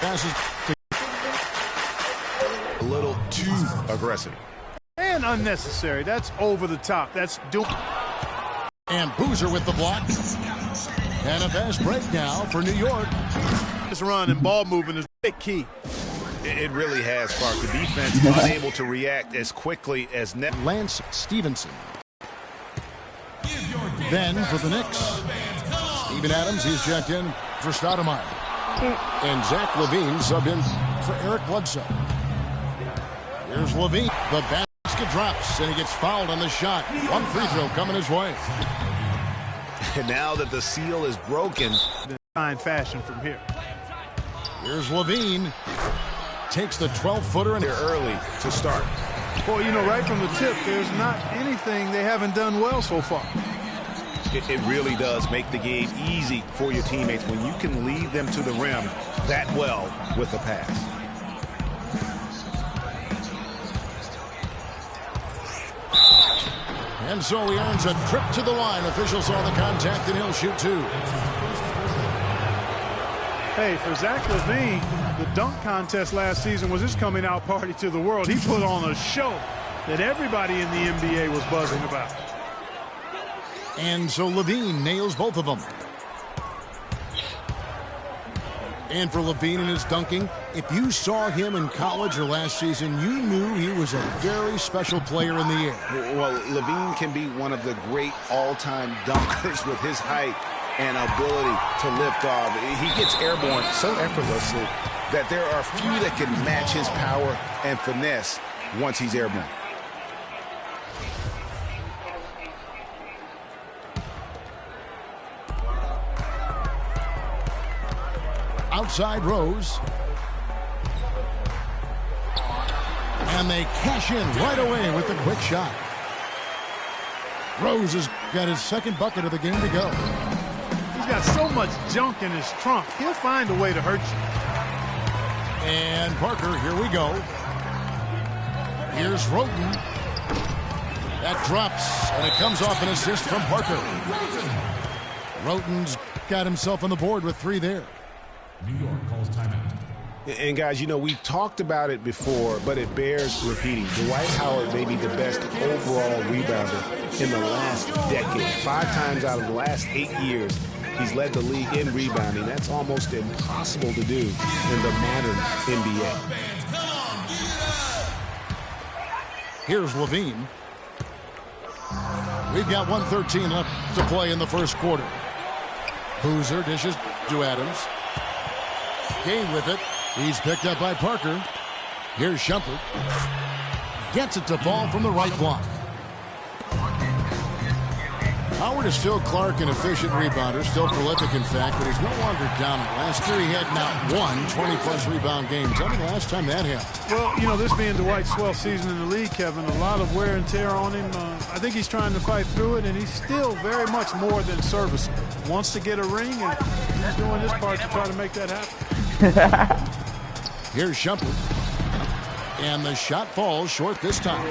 passes a little too aggressive. And unnecessary. That's over the top. That's doing. And Boozer with the block. And a fast break now for New York. This run and ball movement is big key. It really has, Clark. The defense unable to react as quickly as Lance Stevenson. Then for the Knicks, Steven Adams, he's checked in for Stoudemire. And Zach LaVine subbed in for Eric Bledsoe. Here's LaVine. The basket drops, and he gets fouled on the shot. One free throw coming his way. And now that the seal is broken, fine fashion from here. Here's LaVine. Takes the 12-footer and they're early to start. Well, you know, right from the tip, there's not anything they haven't done well so far. It really does make the game easy for your teammates when you can lead them to the rim that well with a pass. And so he earns a trip to the line. Officials saw the contact, and he'll shoot two. Hey, for Zach LaVine, the dunk contest last season was his coming out party to the world. He put on a show that everybody in the NBA was buzzing about. And so LaVine nails both of them. And for LaVine and his dunking, if you saw him in college or last season, you knew he was a very special player in the air. Well, LaVine can be one of the great all-time dunkers with his height and ability to lift off. He gets airborne so effortlessly that there are few that can match his power and finesse once he's airborne. Outside Rose. And they cash in right away with the quick shot. Rose has got his second bucket of the game to go. He's got so much junk in his trunk. He'll find a way to hurt you. And Parker, here we go. Here's Roten. That drops, and it comes off an assist from Parker. Roten's got himself on the board with three there. New York calls timeout. And guys, you know, we've talked about it before, but it bears repeating. Dwight Howard may be the best overall rebounder in the last decade. 5 times out of the last 8 years, he's led the league in rebounding. That's almost impossible to do in the modern NBA. Here's LaVine. We've got 1:13 left to play in the first quarter. Boozer dishes to Adams. Game with it. He's picked up by Parker. Here's Shumpert. Gets it to fall from the right block. Howard is still Clark, an efficient rebounder, still prolific in fact, but he's no longer dominant. Last year he had not one 20-plus rebound game. Tell me the last time that happened. Well, you know, this being Dwight's 12th season in the league, Kevin, a lot of wear and tear on him. I think he's trying to fight through it, and he's still very much more than serviceable. Wants to get a ring, and he's doing his part to try to make that happen. Here's Shumpert. And the shot falls short this time.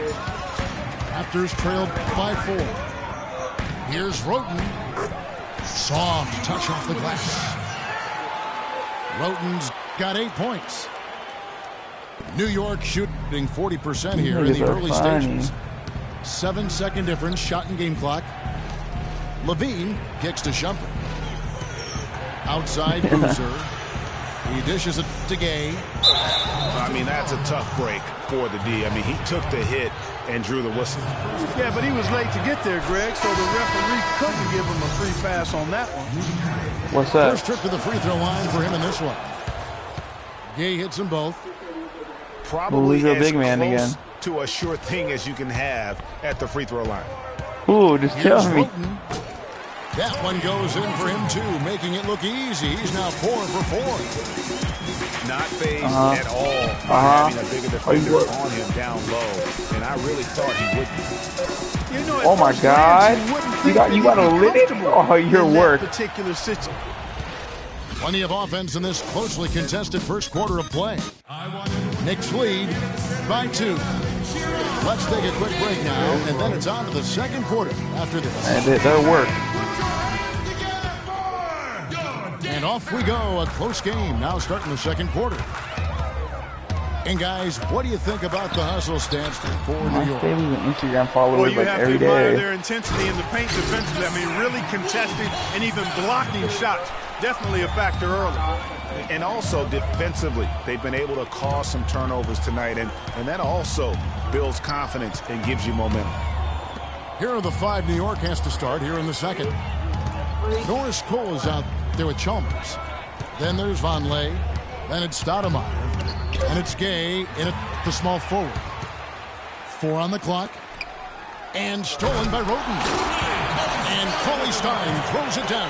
Raptors trailed by 4. Here's Roten. Soft touch off the glass. Roten's got 8 points. New York shooting 40% here in the early stages. 7-second difference, shot and game clock. LaVine kicks to Shumpert. Outside Boozer. He dishes it to Gay. I mean, that's a tough break for the D. I mean, he took the hit and drew the whistle. Yeah, but he was late to get there, Greg, so the referee couldn't give him a free pass on that one. What's that? First trip to the free throw line for him in this one. Gay hits them both. Probably a as big man close again. to a sure thing as you can have at the free throw line. Ooh, just Here's tell me. Roten. That one goes in for him, too, making it look easy. He's now 4 for 4. Not phased at all by having a bigger defender on him down low, and I really thought he would be. You know, Oh my God! You got a limit? Oh, your work. Particular situation. Plenty of offense in this closely contested first quarter of play. Knicks lead by 2. Let's take a quick break now, and then it's on to the second quarter after this. And that'll work. And off we go. A close game now starting the second quarter. And guys, what do you think about the hustle stats for New York? They leave an Instagram followers Well, you like have every to admire day. their intensity in the paint defensively. I mean, really contesting and even blocking shots. Definitely a factor early. And also defensively, they've been able to cause some turnovers tonight, and that also builds confidence and gives you momentum. Here are the 5 New York has to start here in the second. Norris Cole is out there with Chalmers. Then there's Vonleh. Then it's Stoudemire. And it's Gay in at the small forward. 4 on the clock. And stolen by Roten. And Cauley Stein throws it down.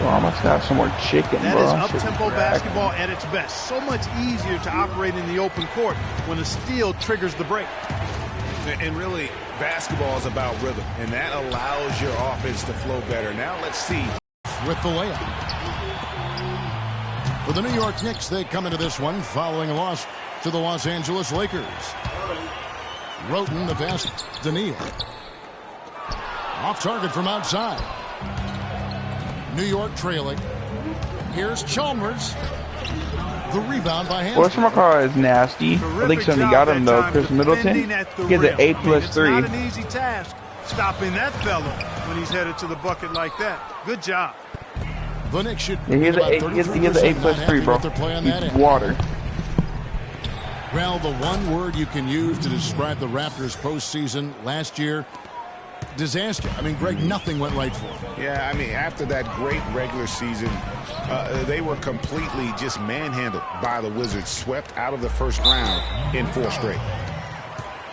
Bro, I must have some more chicken, That bro. is up-tempo basketball at its best. So much easier to operate in the open court when a steal triggers the break. And really, basketball is about rhythm, and that allows your offense to flow better. Now let's see. With the layup. For the New York Knicks, they come into this one following a loss to the Los Angeles Lakers. Roten, the pass to Neal. Off target from outside. New York trailing. Here's Chalmers. The rebound by Hansbrough. What's my car is nasty. I think somebody got him though. Chris Middleton. He gets an A+3. It's not an easy task stopping that fella when he's headed to the bucket like that. Good job. The Knicks should Yeah, he has an A+3, bro. He's water. Well, the one word you can use to describe the Raptors postseason last year, disaster. I mean, Greg, nothing went right for them. Yeah, I mean, after that great regular season, they were completely just manhandled by the Wizards, swept out of the first round in 4 straight.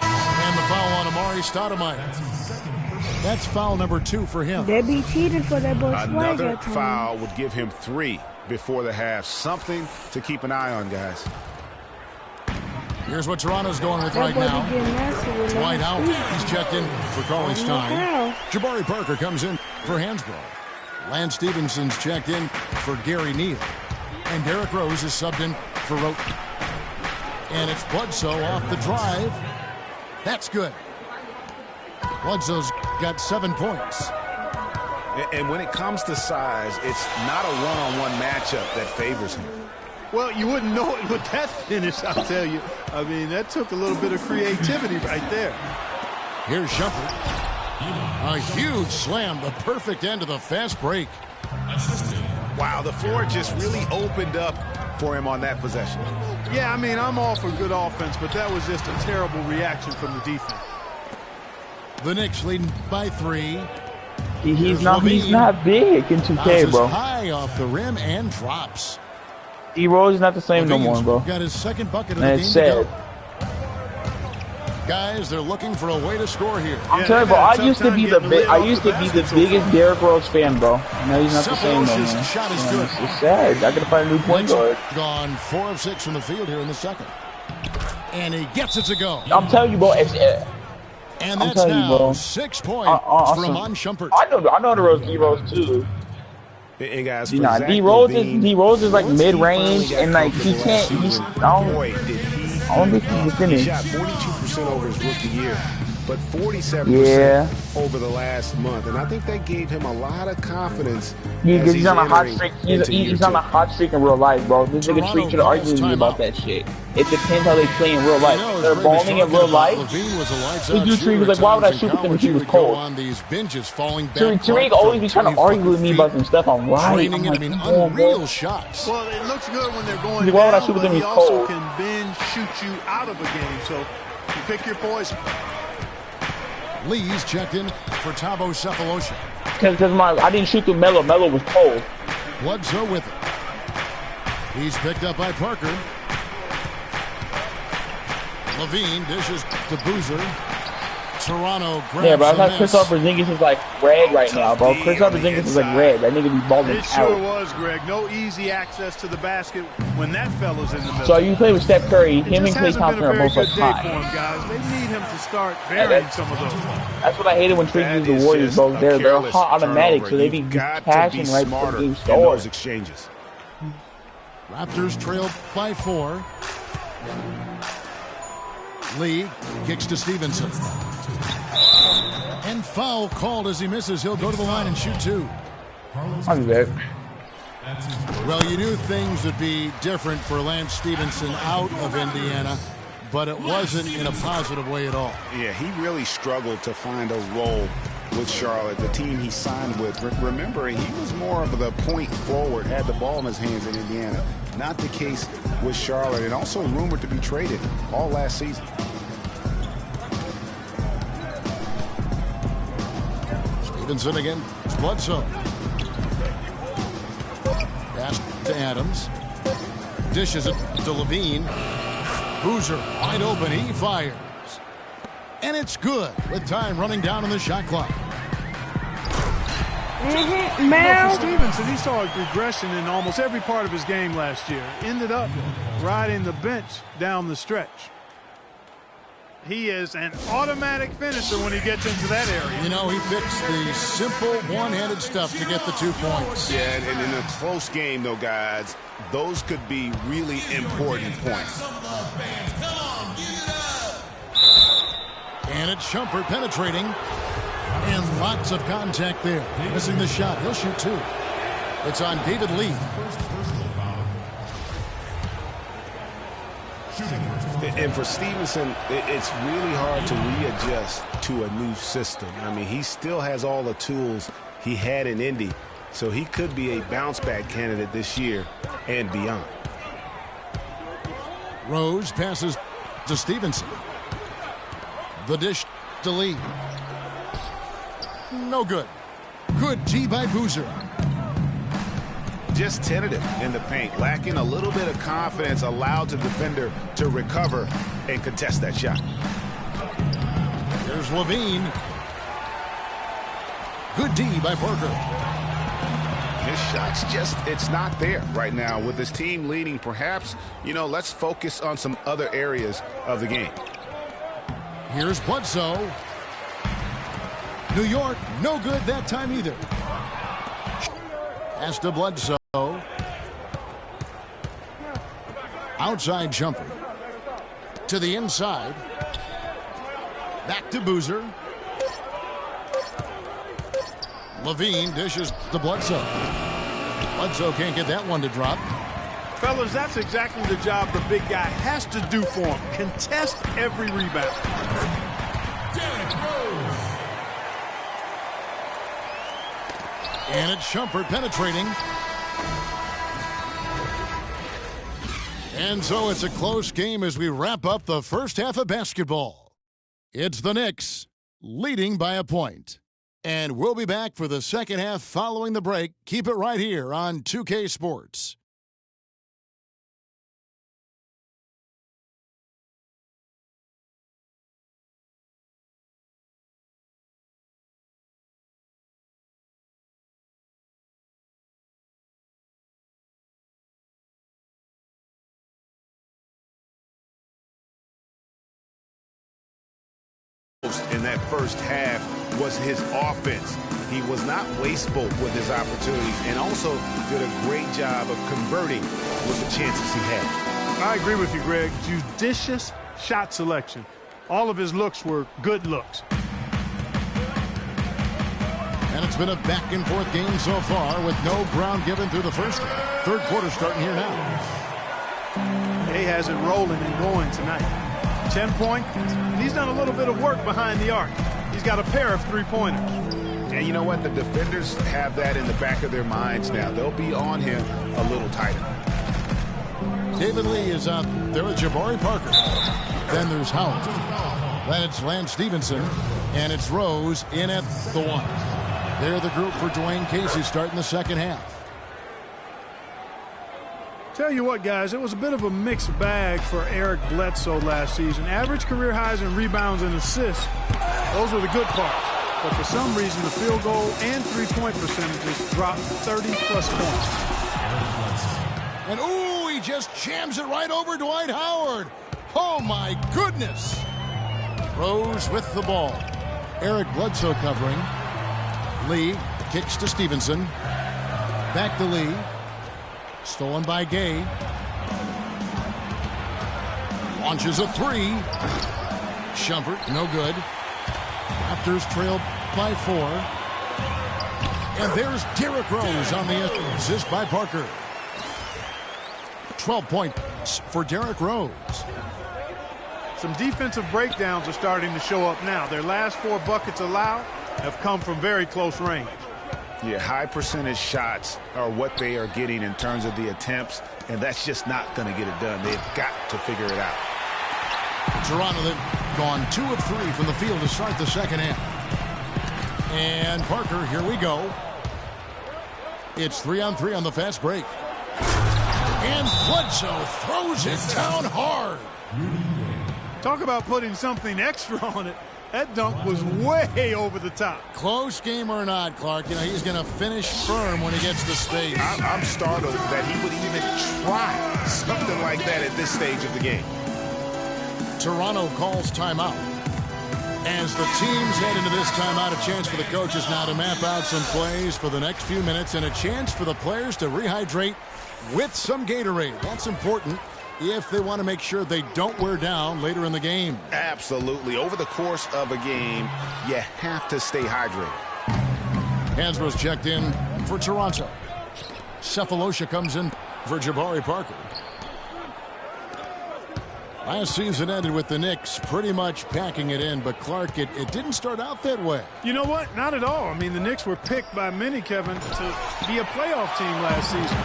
And the foul on Amari Stoudemire. That's foul number 2 for him. They be cheating for that boy Another Swagger. foul would give him 3 before the half. Something to keep an eye on, guys. Here's what Toronto's going with right That boy now. be getting nasty with that. Dwight out. He's checked in for Cauley Stein. Wow. Jabari Parker comes in for Hansbrough. Lance Stevenson's checked in for Gary Neal. And Derrick Rose is subbed in for Roten. And it's Bledsoe off the drive. That's good. Bledsoe's got 7 points. And when it comes to size, it's not a one-on-one matchup that favors him. Well, you wouldn't know it with that finish, I'll tell you. I mean, that took a little bit of creativity right there. Here's Shumpert. A huge slam, the perfect end of the fast break. Wow, the floor just really opened up for him on that possession. Yeah, I mean, I'm all for good offense, but that was just a terrible reaction from the defense. The Knicks leading by 3. He's not big in 2K, Bounces bro. high off the rim and drops. D Rose is not the same no more, bro. Got his second bucket of the And game it's to go. sad. Guys, they're looking for a way to score here. I'm telling you, bro. I used to be the biggest Derrick Rose fan, bro. Now he's not the same no more. Cephalos's shot is good. It's sad. I gotta find a new point guard. Gone 4 of 6 from the field here in the second. And he gets it to go. I'm telling you, bro. And I'm that's telling you, now bro. 6 points Awesome. from Amon Shumpert. I know the Rose D Rose too. And guys, Nah, D Rose is like mid range and like he can't. I don't think he can finish. He shot 42% over his rookie year, but 47% over the last month. And I think that gave him a lot of confidence. He's on a hot streak. He's on a hot streak in real life, bro. This nigga Streak should argue with me about that shit. It depends how they play in real life. They're balling in real life. Streak was like, why would I shoot with him if he was cold? Tariq always be trying to argue with me about some stuff. I'm right. I'm like, unreal shots. Well, it looks good when they're going Why would I down, shoot with but him? he He's also cold. can bend, shoot you out of a game. So you pick your poison. Lee's checked in for Thabo Sefolosha. Because I didn't shoot through Melo. Melo was cold. Bledsoe with it. He's picked up by Parker. Levine dishes to Boozer. Toronto grabs Yeah, bro. I thought the Chris miss. Porzingis is like red right now, bro. Chris Porzingis is like red. That nigga be balling It sure out. was, Greg. No easy access to the basket when that fella's in the middle. So you play with Steph Curry. It Him and just Klay hasn't Thompson been a are very both like good day for high. him, guys. They need him to start varying some of those. That's what I hated when Trey used the Warriors, bro. They're hot automatic, so they be passing right to the game in start. those exchanges. Raptors trail by 4. Lee kicks to Stevenson. And foul called as he misses. He'll go to the line and shoot 2. I'll be back. Well, you knew things would be different for Lance Stevenson out of Indiana, but it wasn't in a positive way at all. Yeah, he really struggled to find a role with Charlotte, the team he signed with. Remember, he was more of the point forward, had the ball in his hands in Indiana. Not the case with Charlotte, and also rumored to be traded all last season. Stevenson again. It's Bledsoe. Pass to Adams. Dishes it to Levine. Boozer wide open. He fires. And it's good with time running down on the shot clock. For Stevenson, he saw a regression in almost every part of his game last year. Ended up riding the bench down the stretch. He is an automatic finisher when he gets into that area. You know, he picks the simple one-handed stuff to get the 2 points. Yeah, and in a close game, though, guys, those could be really important points. And it's Shumpert penetrating. And lots of contact there. Missing the shot. He'll shoot 2. It's on David Lee. And for Stevenson, it's really hard to readjust to a new system. I mean, he still has all the tools he had in Indy, so he could be a bounce-back candidate this year and beyond. Rose passes to Stevenson. The dish to Lee. No good. Good D by Boozer. Just tentative in the paint, lacking a little bit of confidence, allowed the defender to recover and contest that shot. Here's Levine. Good D by Parker. His shot's just, it's not there right now. With his team leading, perhaps, you know, let's focus on some other areas of the game. Here's Bledsoe. New York, no good that time either. Pass to Bledsoe. Outside jumper. To the inside. Back to Boozer. Levine dishes to Bledsoe. Bledsoe can't get that one to drop. Fellas, that's exactly the job the big guy has to do for him. Contest every rebound. And it's Shumpert penetrating. And so it's a close game as we wrap up the first half of basketball. It's the Knicks leading by a point. And we'll be back for the second half following the break. Keep it right here on 2K Sports. In that first half was his offense. He was not wasteful with his opportunities and also did a great job of converting with the chances he had. I agree with you, Greg. Judicious shot selection. All of his looks were good looks. And it's been a back-and-forth game so far with no ground given through the first half. Third quarter starting here now. He has it rolling and going tonight. 10-point. He's done a little bit of work behind the arc. He's got a pair of three-pointers. And you know what? The defenders have that in the back of their minds now. They'll be on him a little tighter. David Lee is out there with Jabari Parker. Then there's Howard. Then it's Lance Stevenson. And it's Rose in at the one. They're the group for Dwayne Casey starting the second half. Tell you what, guys, it was a bit of a mixed bag for Eric Bledsoe last season. Average career highs in rebounds and assists. Those were the good parts. But for some reason, the field goal and three-point percentages dropped 30-plus points. And, ooh, he just jams it right over Dwight Howard. Oh, my goodness. Rose with the ball. Eric Bledsoe covering. Lee kicks to Stevenson. Back to Lee. Stolen by Gay. Launches a three. Shumpert, no good. Raptors trail by 4. And there's Derrick Rose on the assist by Parker. 12 points for Derrick Rose. Some defensive breakdowns are starting to show up now. Their last 4 buckets allowed have come from very close range. Yeah, high percentage shots are what they are getting in terms of the attempts, and that's just not going to get it done. They've got to figure it out. Toronto, they've gone 2 of 3 from the field to start the second half. And Parker, here we go. It's 3-on-3 on the fast break. And Bledsoe throws it down hard. Talk about putting something extra on it. That dunk was way over the top. Close game or not, Clark, you know, he's going to finish firm when he gets the space. I'm startled that he would even try something like that at this stage of the game. Toronto calls timeout. As the teams head into this timeout, a chance for the coaches now to map out some plays for the next few minutes and a chance for the players to rehydrate with some Gatorade. That's important if they want to make sure they don't wear down later in the game. Absolutely. Over the course of a game, you have to stay hydrated. Hansbrough's checked in for Toronto. Cephalosha comes in for Jabari Parker. Last season ended with the Knicks pretty much packing it in, but Clark, it didn't start out that way. You know what? Not at all. I mean, the Knicks were picked by many, Kevin, to be a playoff team last season.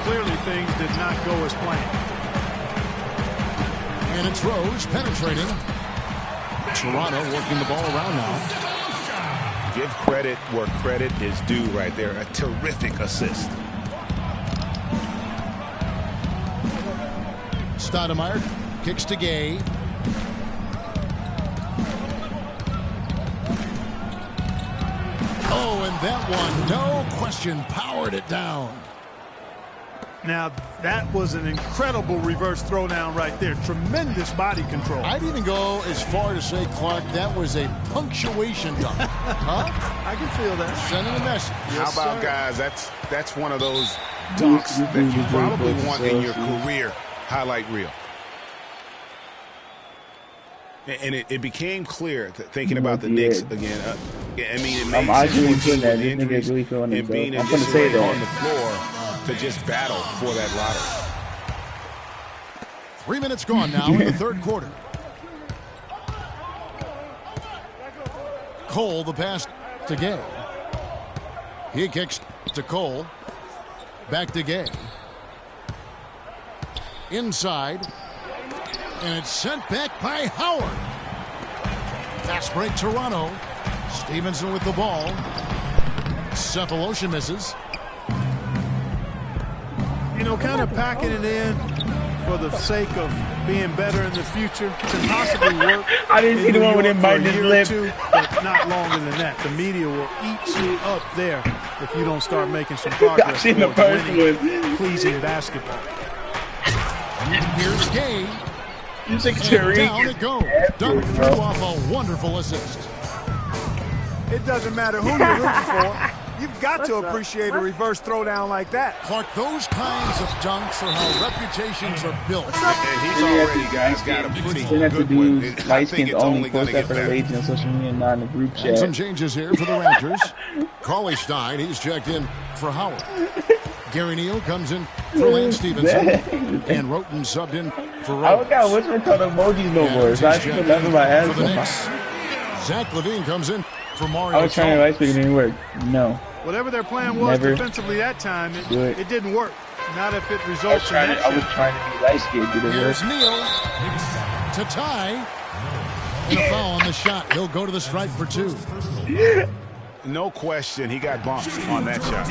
Clearly, things did not go as planned. And it's Rose penetrating. Toronto working the ball around now. Give credit where credit is due right there. A terrific assist. Stoudemire kicks to Gay. Oh, and that one, no question, powered it down. Now, that was an incredible reverse throwdown right there. Tremendous body control. I'd even go as far to say, Clark, that was a punctuation dunk. Huh? I can feel that. Sending a message. How about, guys, that's one of those dunks that you probably want in your career highlight reel. And it became clear, thinking about the Knicks again. I mean, it made sense with injuries and being in disarray on the floor to just battle for that lottery. 3 minutes gone now in the third quarter. Cole, the pass to Gay. He kicks to Cole. Back to Gay. Inside. And it's sent back by Howard. Fast break Toronto. Stevenson with the ball. Cephalosha misses. You know, kind of packing it in for the sake of being better in the future can possibly work. I didn't see the one with him biting his lip. But not longer than that. The media will eat you up there if you don't start making some progress. I've seen the first one. Pleasing basketball. Here's Gay. You think And down it goes. Dunk threw off a wonderful assist. It doesn't matter who you're rooting for. You've got to appreciate a reverse throwdown like that. Clark, those kinds of dunks are how reputations are built. And he's already, guys, got a pretty good one. I think it's only going to get better. On social media, not in the group chat. And some changes here for the Raptors. Cauley Stein, he's checked in for Howard. Gary Neal comes in for Lance Stevenson. And Roten subbed in for Rose. I don't got what's called emojis no more. So I should put that in my for the ass. Knicks. Zach LaVine comes in for Mario. I was trying to ice pick, it didn't work. No. Whatever their plan was defensively that time, it didn't work. Not if it results in that. I was trying to be light skinned. Here's Neal to tie. And a foul on the shot. He'll go to the stripe for 2. No question, he got bumped on that shot.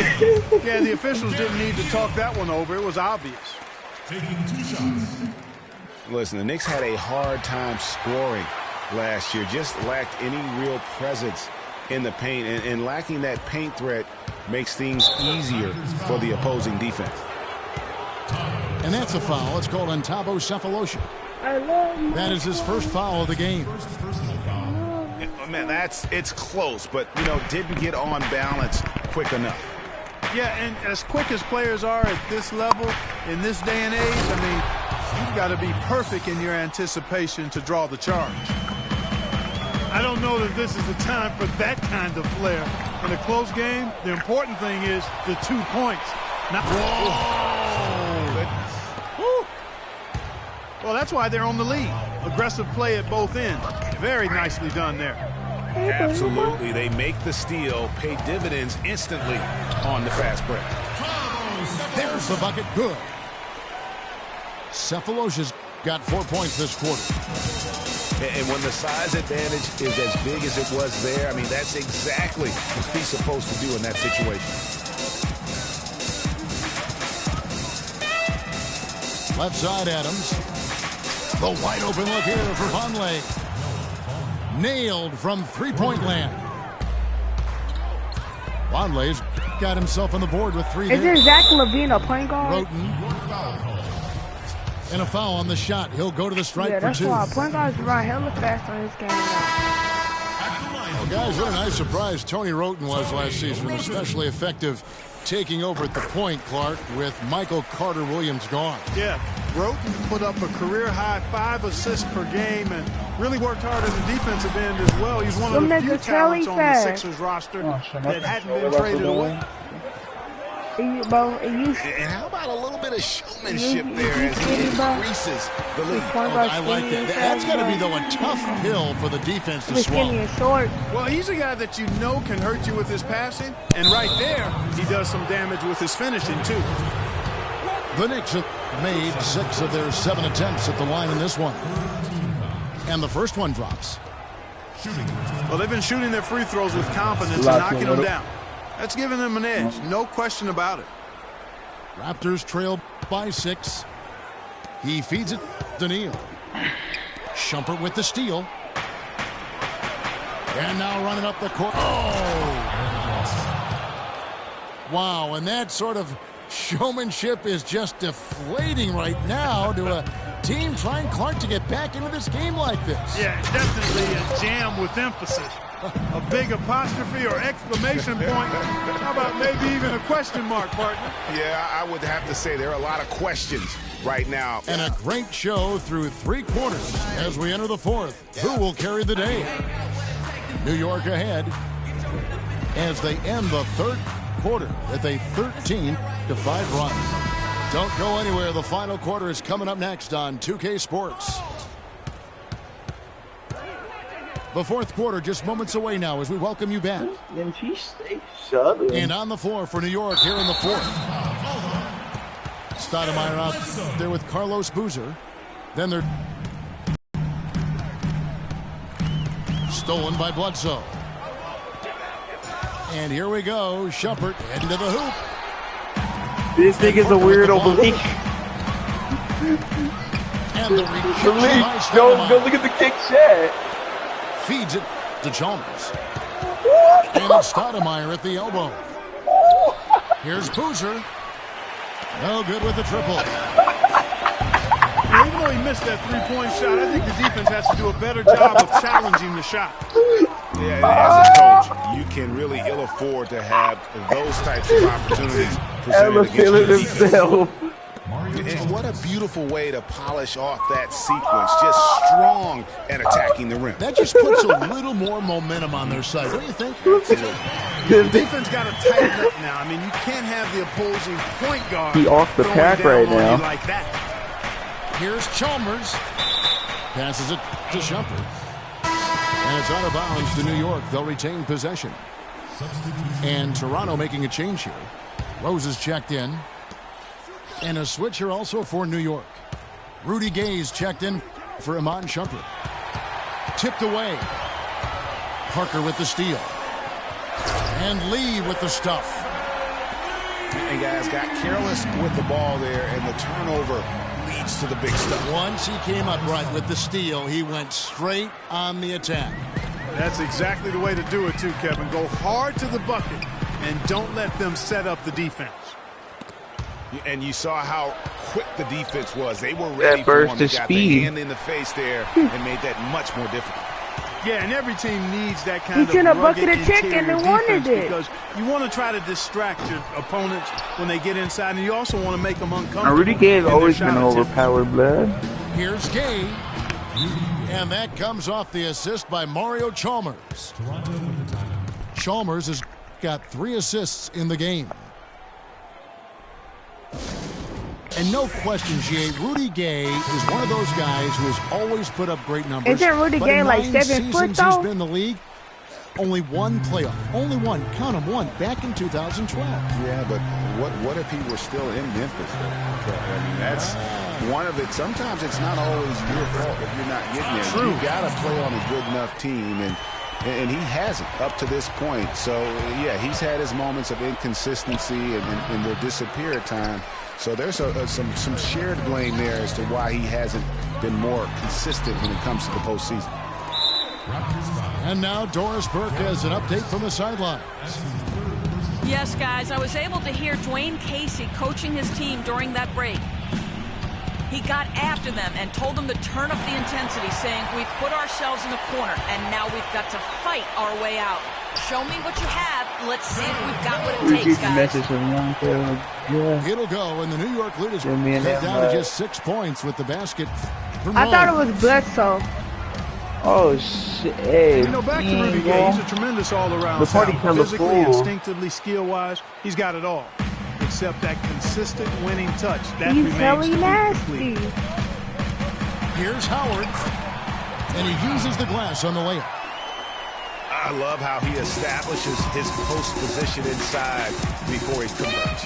Yeah, the officials didn't need to talk that one over. It was obvious. Taking 2 shots. Listen, the Knicks had a hard time scoring last year. Just lacked any real presence in the paint. And lacking that paint threat makes things easier for the opposing defense. And that's a foul. It's called on Thabo Cephalosha. That is his first foul of the game. Man, it's close, but, you know, didn't get on balance quick enough. Yeah, and as quick as players are at this level, in this day and age, I mean, you've got to be perfect in your anticipation to draw the charge. I don't know that this is the time for that kind of flair. In a close game, the important thing is the 2 points. Not well, that's why they're on the lead. Aggressive play at both ends. Very nicely done there. Absolutely. They make the steal, pay dividends instantly on the fast break. There's the bucket. Good. Cephalosha's got 4 points this quarter. And when the size advantage is as big as it was there, I mean, that's exactly what he's supposed to do in that situation. Left side, Adams. The wide open look here for Vonleh. Nailed from three-point land. Vonleh's got himself on the board with 3 Is it Zach LaVine a point guard? Roten. And a foul on the shot. He'll go to the stripe for 2. Yeah, that's why point guards run hella fast on this game. Well, guys, what a nice surprise Tony Roten was last season, especially effective taking over at the point, Clark, with Michael Carter-Williams gone. Yeah, Roten put up a career-high 5 assists per game and really worked hard in the defensive end as well. He's one of the few talents on the Sixers roster that hadn't been traded away. And how about a little bit of showmanship there as he increases the lead? I like that. That's got to be, though, a tough pill for the defense to swallow. Well, he's a guy that you know can hurt you with his passing, and right there, he does some damage with his finishing, too. The Knicks have made 6 of their 7 attempts at the line in this one. And the first one drops. Well, they've been shooting their free throws with confidence and knocking them down. That's giving them an edge, no question about it. Raptors trail by 6. He feeds it to Neal. Shumpert with the steal. And now running up the court. Oh! Wow, and that sort of showmanship is just deflating right now to a team trying, Clark, to get back into this game like this. Yeah, definitely a jam with emphasis. A big apostrophe or exclamation point. How about maybe even a question mark, partner? Yeah, I would have to say there are a lot of questions right now. And a great show through 3 quarters as we enter the 4th. Who will carry the day? New York ahead as they end the 3rd quarter with a 13-5 run. Don't go anywhere. The final quarter is coming up next on 2K Sports. The 4th quarter just moments away now as we welcome you back. And on the floor for New York here in the 4th. Stoudemire out there with Carlos Boozer. Then they're stolen by Bledsoe. And here we go. Shumpert into the hoop. This nigga's a weirdo, Malik. And the reach. Go look at the kick shot. Feeds it to Chalmers. And it's Stoudemire at the elbow. Here's Boozer. No good with the triple. Even though he missed that 3-point shot, I think the defense has to do a better job of challenging the shot. Yeah, as a coach, you can really ill afford to have those types of opportunities presented against you. And what a beautiful way to polish off that sequence. Just strong at attacking the rim. That just puts a little more momentum on their side. What do you think? The defense got to tighten up now. I mean, you can't have the opposing point guard. He off the pack right now. Like that. Here's Chalmers. Passes it to Shumpert. And it's out of bounds to New York. They'll retain possession. And Toronto making a change here. Rose is checked in. And a switch here also for New York. Rudy Gay's checked in for Iman Shumpert. Tipped away. Parker with the steal. And Lee with the stuff. And guys got careless with the ball there, and the turnover leads to the big stuff. Once he came up right with the steal, he went straight on the attack. That's exactly the way to do it too, Kevin. Go hard to the bucket and don't let them set up the defense. And you saw how quick the defense was. They were ready for him. They got the hand in the face there and made that much more difficult. Yeah, and every team needs that kind of bucket of chicken and wanted it. Because you want to try to distract your opponents when they get inside, and you also want to make them uncomfortable. Rudy Gay has always been overpowered, blood. Here's Gay. And that comes off the assist by Mario Chalmers. Chalmers is got 3 assists in the game. And no question, G.A., Rudy Gay is one of those guys who has always put up great numbers. Isn't Rudy Gay like 7 foot, though? He's been in the league. Only one playoff. Only one. Count them, one. Back in 2012. Yeah, but what if he were still in Memphis? I mean, that's one of it. Sometimes it's not always your fault if you're not getting there. True. You got to play on a good enough team, and he hasn't up to this point. So, yeah, he's had his moments of inconsistency and will disappear at times. So there's some shared blame there as to why he hasn't been more consistent when it comes to the postseason. And now Doris Burke has an update from the sidelines. Yes, guys, I was able to hear Dwayne Casey coaching his team during that break. He got after them and told them to turn up the intensity, saying, we've put ourselves in the corner, and now we've got to fight our way out. Show me what you have. Let's see if we've got what it takes, guys. It'll go, and the New York lead is cut down to just 6 points with the basket. I thought it was Bledsoe. Oh shit! Hey, you know, back to Rudy Gay, he's a tremendous all-around talent. Physically and instinctively, skill-wise, he's got it all, except that consistent winning touch. That He's remains really to be nasty. complete. Here's Howard, and he uses the glass on the layup. I love how he establishes his post position inside before he converts.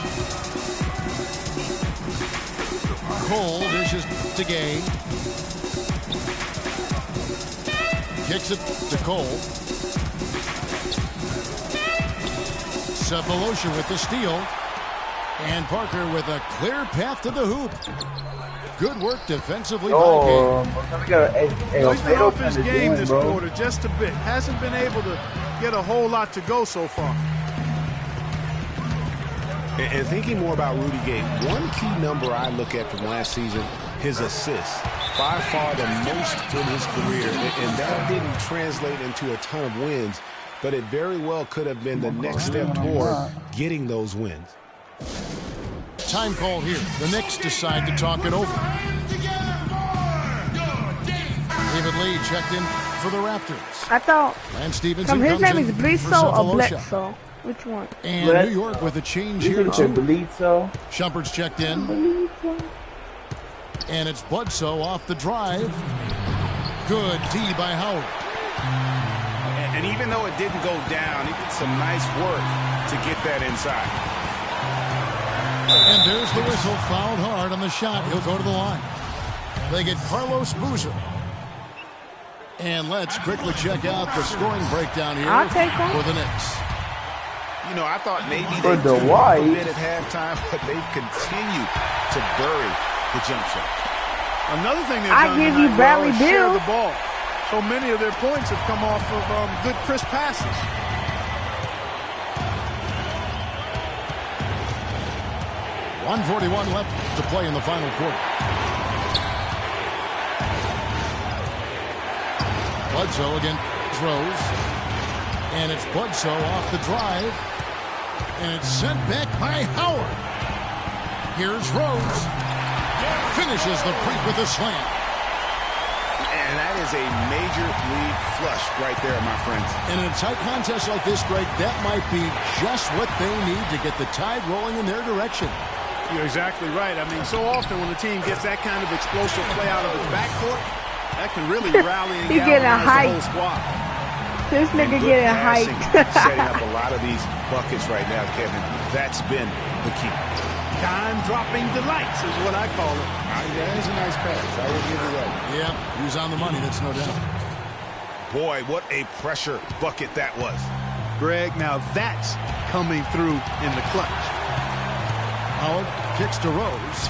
Cole dishes to Gay. Kicks it to Cole. Cephalosha with the steal. And Parker with a clear path to the hoop. Good work defensively by Gay. He's been off his game this quarter just a bit. Hasn't been able to get a whole lot to go so far. And thinking more about Rudy Gay, one key number I look at from last season, his assists. By far the most in his career. And that didn't translate into a ton of wins, but it very well could have been the next step toward getting those wins. Time call here. The Knicks decide to talk it over. David Lee checked in for the Raptors. I thought Lance Stevenson his name is in for Bledsoe or Cephalosha. Bledsoe. Which one? And New York with a change here too. Shumpert's checked in. And it's Bledsoe off the drive. Good D by Howard. And even though it didn't go down, he did some nice work to get that inside. And there's the whistle, fouled hard on the shot. He'll go to the line. They get Carlos Boozer. And let's quickly check out the scoring breakdown here for the Knicks. You know, I thought maybe they took a bit at halftime, but they've continued to bury the jump shot. Another thing they've done tonight is share the ball. So many of their points have come off of good crisp passes. .141 left to play in the final quarter. Bledsoe against Rose. And it's Bledsoe off the drive. And it's sent back by Howard. Here's Rose. Finishes the break with a slam. And that is a major league flush right there, my friends. And in a tight contest like this, Greg, that might be just what they need to get the tide rolling in their direction. You're exactly right. I mean, so often when the team gets that kind of explosive play out of its backcourt, that can really rally and galvanize the whole squad. This nigga getting hyped. Setting up a lot of these buckets right now, Kevin. That's been the key. Time-dropping delights is what I call it. Yeah, it's a nice pass. I will give it right. Yeah, he was on the money, that's no doubt. Boy, what a pressure bucket that was. Greg, now that's coming through in the clutch. Howard kicks to Rose.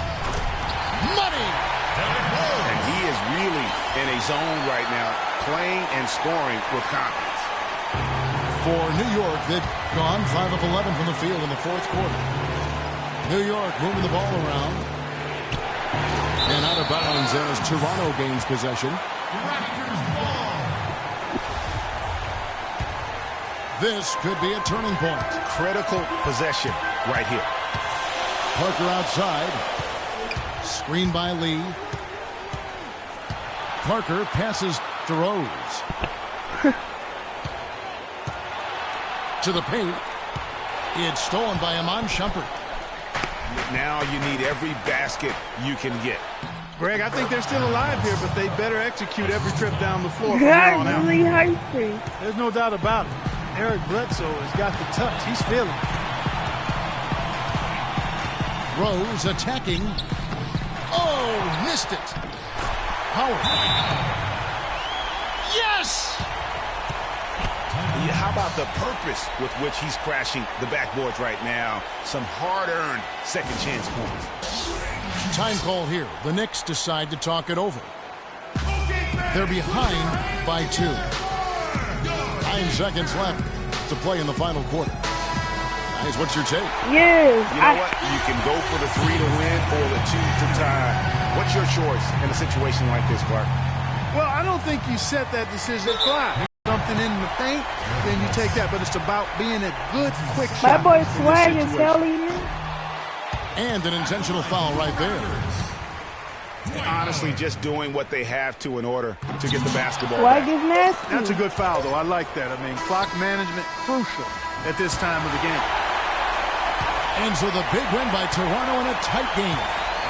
Money! And he is really in a zone right now, playing and scoring with confidence. For New York, they've gone 5 of 11 from the field in the fourth quarter. New York moving the ball around. And out of bounds as Toronto gains possession. This could be a turning point. Critical possession right here. Parker outside. Screen by Lee. Parker passes to Rose. To the paint. It's stolen by Amon Shumpert. Now you need every basket you can get. Greg, I think they're still alive here, but they better execute every trip down the floor from here on out. Really hyped. There's no doubt about it. Eric Bledsoe has got the touch. He's feeling it. Rose attacking. Oh, missed it. Howard. Yes! How about the purpose with which he's crashing the backboards right now? Some hard-earned second chance points. Time call here. The Knicks decide to talk it over. They're behind by 2. 9 seconds left to play in the final quarter. Guys, what's your take? Yes. You know what? You can go for the 3 to win or the 2 to tie. What's your choice in a situation like this, Clark? Well, I don't think you set that decision fly. Something in the paint, then you take that. But it's about being a good, quick My shot. boy Swag is hell And an intentional foul right there. Honestly, just doing what they have to in order to get the basketball Swag back. is nasty. That's a good foul, though. I like that. I mean, clock management crucial at this time of the game. And so the big win by Toronto in a tight game.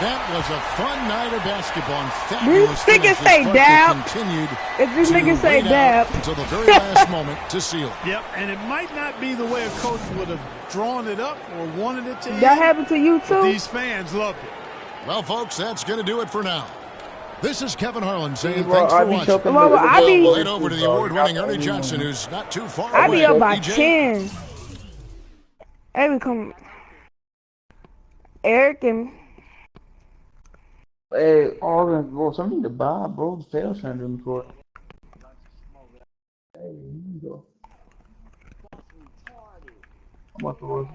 That was a fun night of basketball. And fabulous This nigga say dab. continued If this nigga say wait dab. out until the very last moment to seal it. Yep, and it might not be the way a coach would have drawn it up or wanted it to end. That happened to you But too? these fans loved it. Well, folks, that's going to do it for now. This is Kevin Harlan saying Well, thanks for watching. Well, I be Right over to the award-winning Ernie Johnson, who's not too far I away. be up by EJ? 10. Every come Eric and Hey, Auburn, bro, something to buy, bro. The fail syndrome court. Hey, here you go. I'm about to work.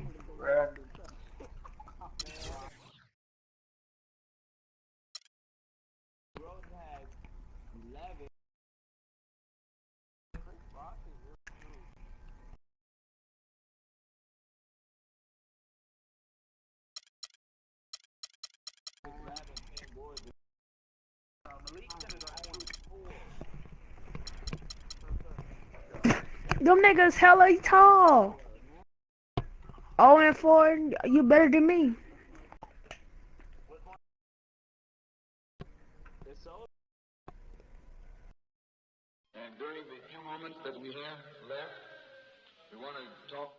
them niggas hella tall. 0-4, you better than me. And during the few moments that we have left, we want to talk